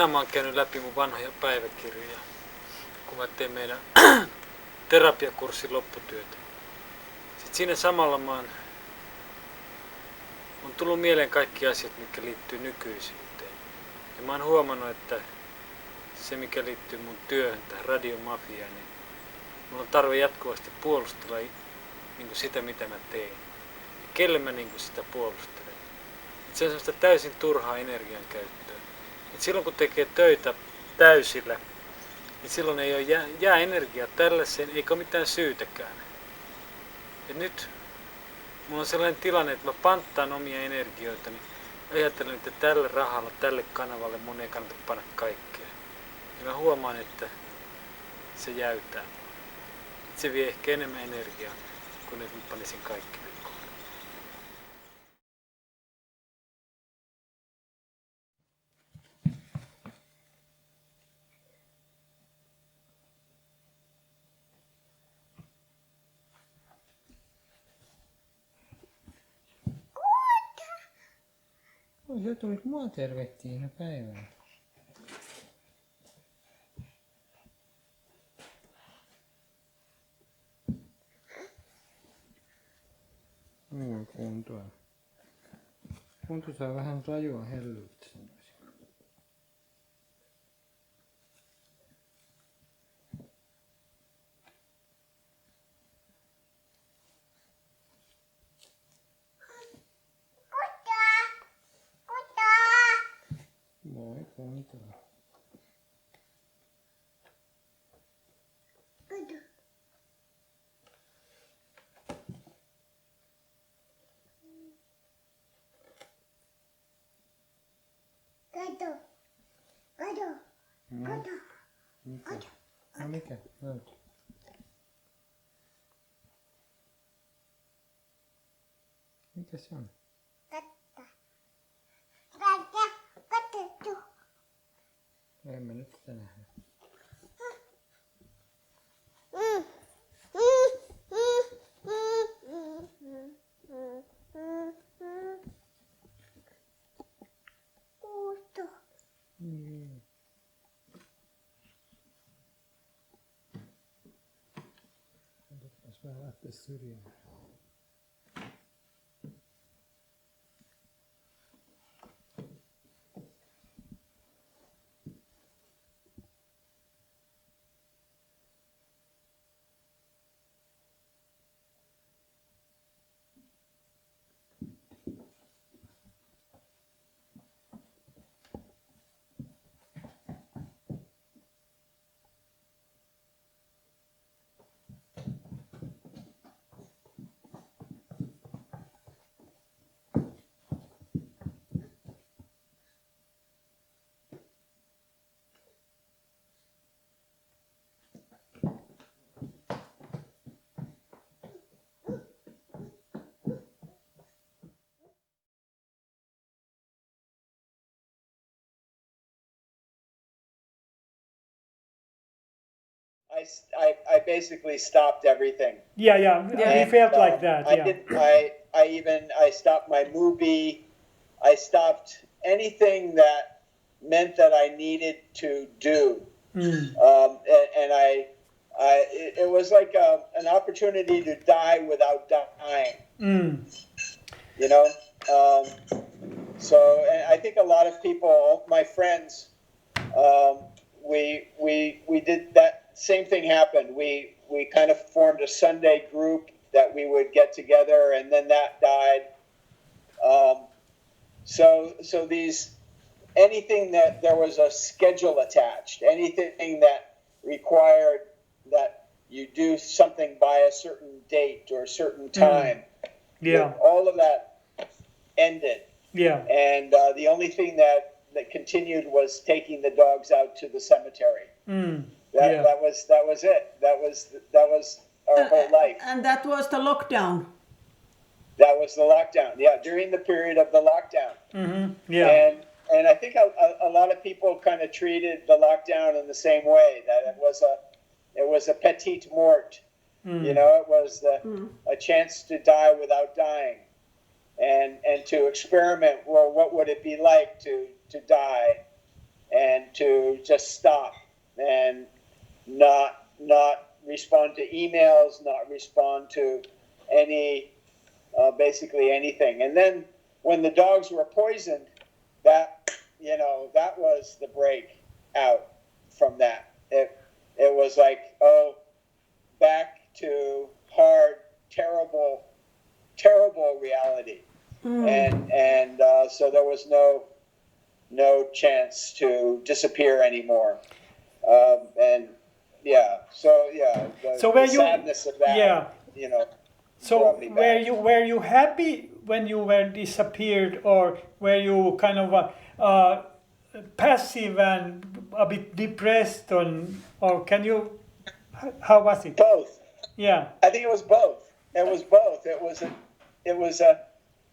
tänään mä oon käynyt läpi mun vanhoja päiväkirjoja, kun mä tein meidän terapiakurssin lopputyötä. Sitten siinä samalla on tullut mieleen kaikki asiat, mitkä liittyy nykyisyyteen. Ja mä oon huomannut, että se mikä liittyy mun työhön, tähän radiomafiaan, niin mulla on tarve jatkuvasti puolustella niin sitä, mitä mä teen. Ja kelle mä niin sitä puolustelen. Et se on sellaista täysin turhaa energian käyttöä. Et silloin kun tekee töitä täysillä, niin silloin ei ole jää energiaa tällaiseen, eikä ole mitään syytäkään. Et nyt mulla on sellainen tilanne, että mä panttaan omia energioitani. Ajattelen, että tällä rahalla, tälle kanavalle mun ei kannata panna kaikkea. Ja mä huomaan, että se jäytää. Se vie ehkä enemmän energiaa, kuin että mä panisin kaikki likoon. Sä tulit mua tervehtiin päivänä. Kuntoa. Kunto saa vähän rajua hellyyttä. Moi kuntoa. Mikä? No mikä? Löytyy. Mikä se on? En mä nyt sitä nähdä. Otetaan vähän lähteä syrjään. I basically stopped everything. Yeah. He felt like that. I didn't. I stopped my movie. I stopped anything that meant that I needed to do. It was like an opportunity to die without dying. You know. So, and I think a lot of people, my friends, we did that. Same thing happened. We kind of formed a Sunday group that we would get together, and then that died. So these, anything that there was a schedule attached, anything that required that you do something by a certain date or a certain time, all of that ended. Yeah. And the only thing that continued was taking the dogs out to the cemetery. That was it. That was our whole life. And that was the lockdown. That was the lockdown. Yeah, during the period of the lockdown. Mm-hmm. Yeah. And I think a lot of people kind of treated the lockdown in the same way, that it was a petite mort. You know, it was a chance to die without dying, and to experiment. Well, what would it be like to die and to just stop and not respond to emails, not respond to any basically anything. And then when the dogs were poisoned, that was the break out from that. It was like, oh, back to hard, terrible reality. And so there was no chance to disappear anymore. And yeah, the sadness of that, So were you happy when you were disappeared, or were you kind of passive and a bit depressed, or can you? How was it? Both. Yeah. I think it was both. It was both.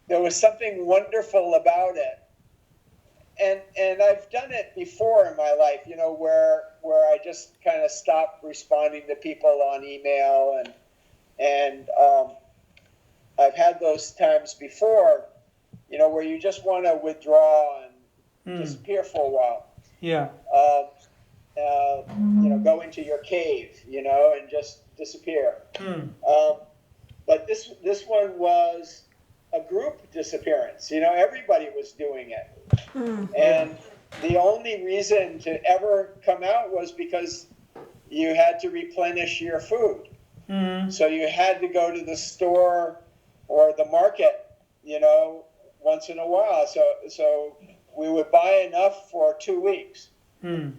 There was something wonderful about it. And I've done it before in my life, where I just kind of stopped responding to people on email, and I've had those times before, where you just want to withdraw and disappear for a while. Yeah. Go into your cave, and just disappear. But this one was a group disappearance. Everybody was doing it. And the only reason to ever come out was because you had to replenish your food. So you had to go to the store or the market, once in a while. So we would buy enough for 2 weeks. And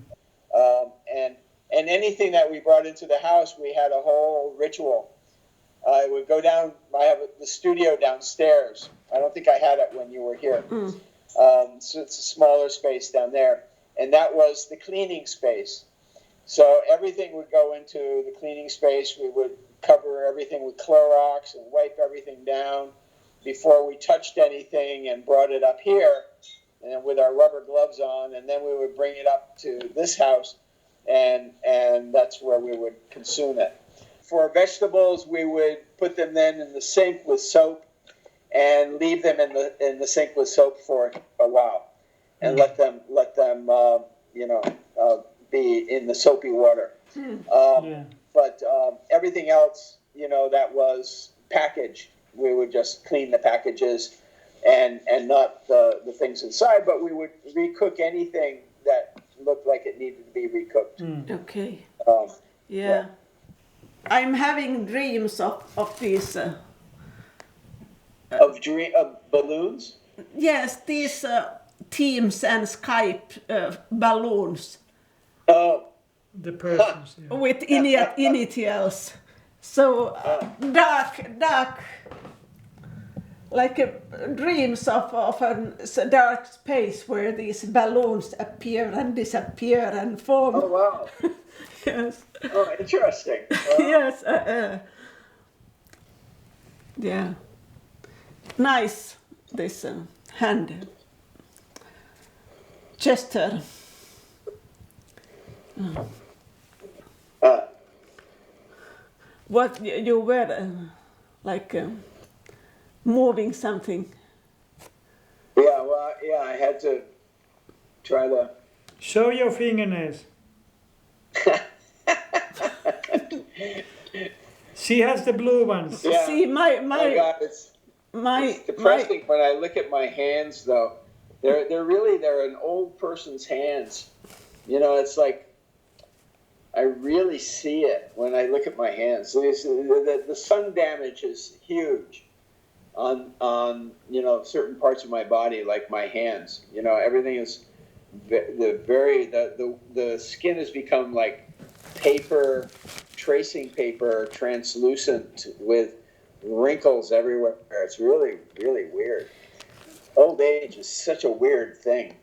anything that we brought into the house, we had a whole ritual. I would go down. I have the studio downstairs. I don't think I had it when you were here. So it's a smaller space down there. And that was the cleaning space. So everything would go into the cleaning space. We would cover everything with Clorox and wipe everything down before we touched anything and brought it up here, and with our rubber gloves on. And then we would bring it up to this house, and that's where we would consume it. For vegetables, we would put them then in the sink with soap and leave them in the sink with soap for a while, and let them be in the soapy water. But everything else, that was packaged, we would just clean the packages and not the things inside, but we would recook anything that looked like it needed to be recooked. Okay. Yeah. I'm having dreams of these. Of balloons? Yes, these Teams and Skype balloons. Oh. The persons. Yeah. With initials. So dark, like dreams of a dark space where these balloons appear and disappear and form. Oh, wow. Yes. Oh, interesting. Wow. Yes. Yeah. Nice, this hand gesture. What you were moving something? Yeah, well, I had to try to show your fingernails. She has the blue ones. Yeah. See, my God, it's depressing when I look at my hands, though. They're an old person's hands. It's like I really see it when I look at my hands. The sun damage is huge on certain parts of my body, like my hands. Everything is the skin has become like paper, tracing paper, translucent with wrinkles everywhere. It's really, really weird. Old age is such a weird thing.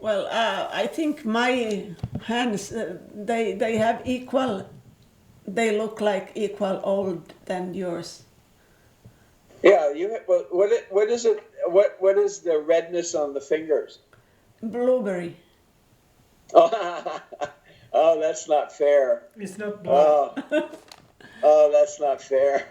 Well, I think my hands, they have equal, they look like equal old than yours. Yeah, what is it? What is the redness on the fingers? Blueberry. Oh, that's not fair. It's not black. Oh, that's not fair.